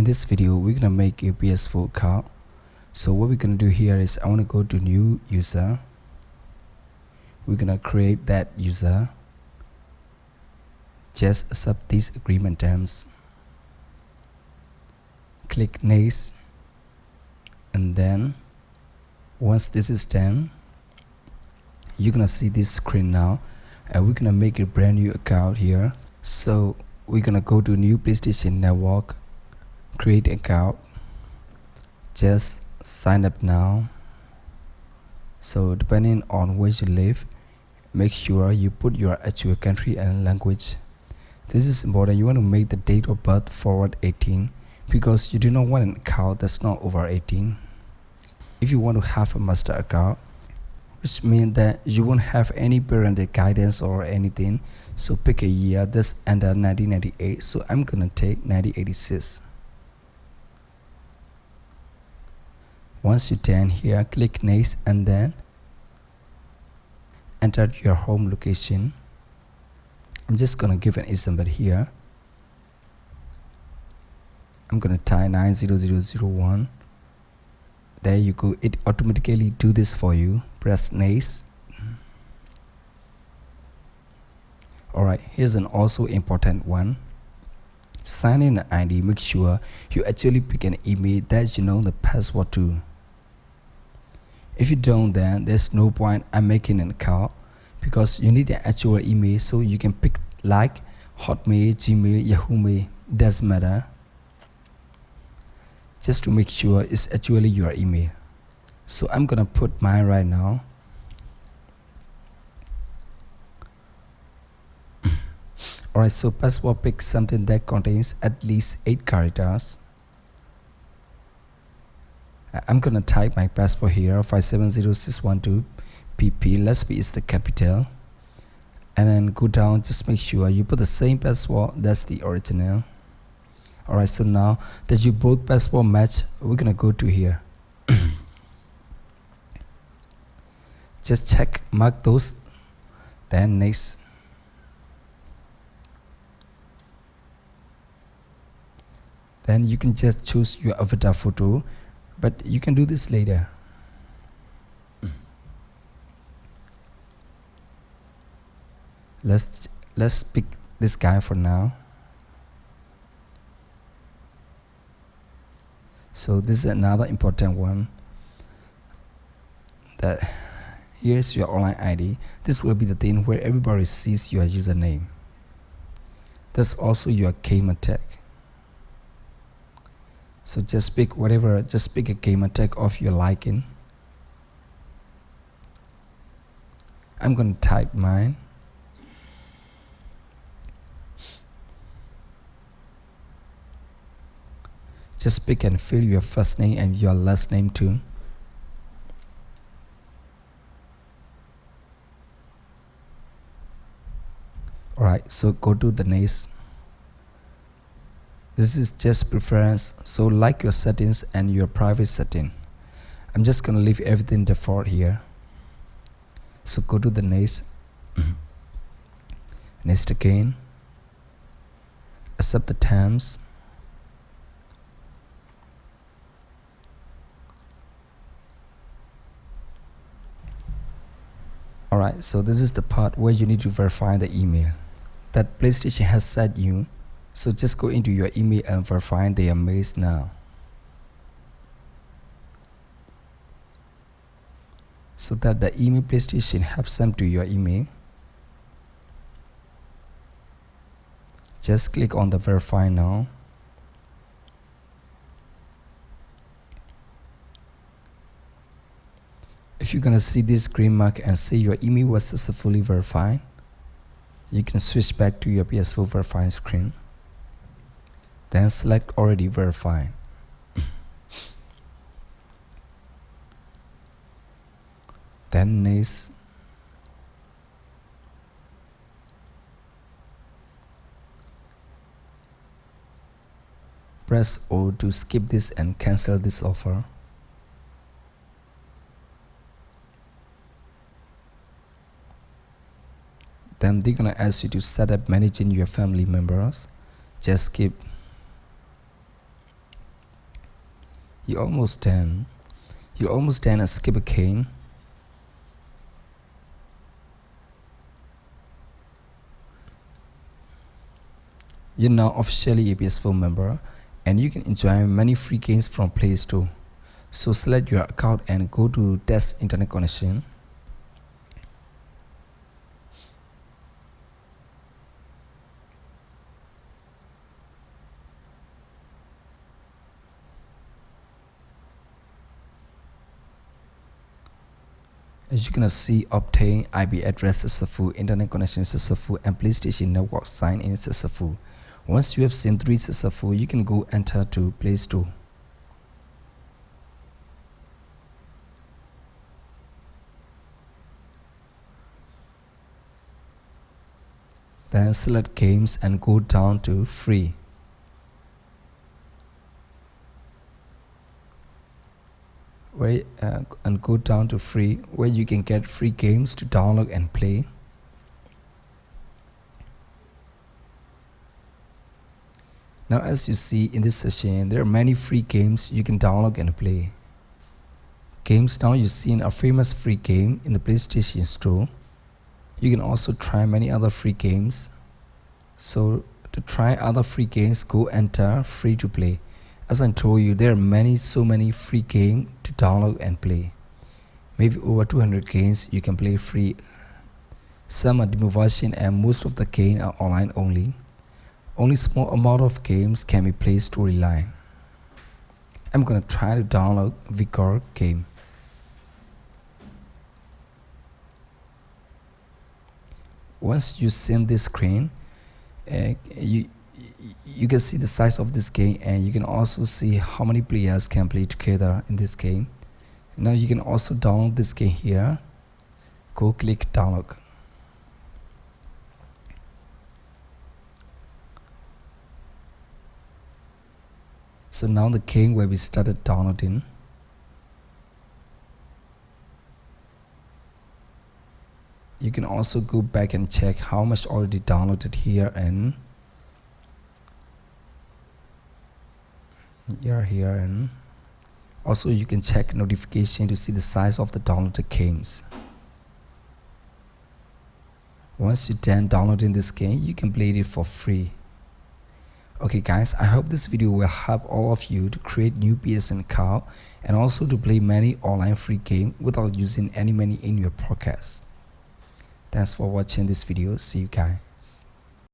In this video, we're gonna make a PS4 account. So what we're gonna do here is I want to go to new user. We're gonna create that user. Just accept these agreement terms. Click next, and then once this is done, you're gonna see this screen now, and we're gonna make a brand new account here. So we're gonna go to new PlayStation Network, create account, just sign up now. So depending on where you live, make sure you put your actual country and language. This is important. You want to make the date of birth forward 18 because you do not want an account that's not over 18. If you want to have a master account, which means that you won't have any parental guidance or anything, so pick a year that's under 1998. So I'm gonna take 1986. Once you turn here, click next, and then enter your home location. I'm just gonna give an example here. I'm gonna type 90001. There you go. It automatically do this for you. Press next. Alright, here's an also important one. Sign in an ID. Make sure you actually pick an email that you know the password to. If you don't, then there's no point I'm making an account, because you need an actual email. So you can pick like Hotmail, Gmail, Yahoo Mail, doesn't matter, just to make sure it's actually your email. So I'm gonna put mine right now. Alright, so password, pick something that contains at least 8 characters. I'm gonna type my password here, 570612 PP. Let's be is the capital, and then go down. Just make sure you put the same password that's the original. Alright, so now that you both password match, we're gonna go to here. Just check mark those, then next. Then you can just choose your avatar photo, but you can do this later. Let's pick this guy for now. So this is another important one, that here's your online ID. This will be the thing where everybody sees your username. That's also your gamer tag. So just pick whatever, just pick a gamer tag of your liking. I'm gonna type mine. Just pick and fill your first name and your last name too. Alright, so go to the next. This is just preference, so like your settings and your private setting. I'm just gonna leave everything default here. So go to the next. Next again. Accept the terms. Alright, so this is the part where you need to verify the email that PlayStation has sent you. So just go into your email and verify their mails now. So that the email PlayStation have sent to your email, just click on the verify now. If you're gonna see this green mark and say your email was successfully verified, you can switch back to your PS4 verify screen. Then select already verified. Then next. Press O to skip this and cancel this offer. Then they're gonna ask you to set up managing your family members. Just skip. You're almost done. You're almost done and skip again. You're now officially a PS4 member and you can enjoy many free games from Play Store. So select your account and go to test internet connection. As you can see, obtain IP address successful, internet connection successful, and PlayStation network sign in successful. Once you have seen 3 successful, you can go enter to Play Store. Then select games and go down to free. And go down to free, where you can get free games to download and play. Now as you see in this session, there are many free games you can download and play. Games now you see are famous free game in the PlayStation Store. You can also try many other free games. So to try other free games, go enter free to play. As I told you, there are so many free games to download and play. Maybe over 200 games you can play free. Some are demo version and most of the games are online only. Only small amount of games can be played storyline. I'm gonna try to download Vigor game. Once you see this screen, you can see the size of this game, and you can also see how many players can play together in this game. Now you can also download this game here. Go click download. So now the game will be started downloading. You can also go back and check how much already downloaded here and here, and also you can check notification to see the size of the downloaded games. Once you're done downloading this game, you can play it for free. Okay guys, I hope this video will help all of you to create new PSN account and also to play many online free games without using any money in your pockets. Thanks for watching this video. See you guys.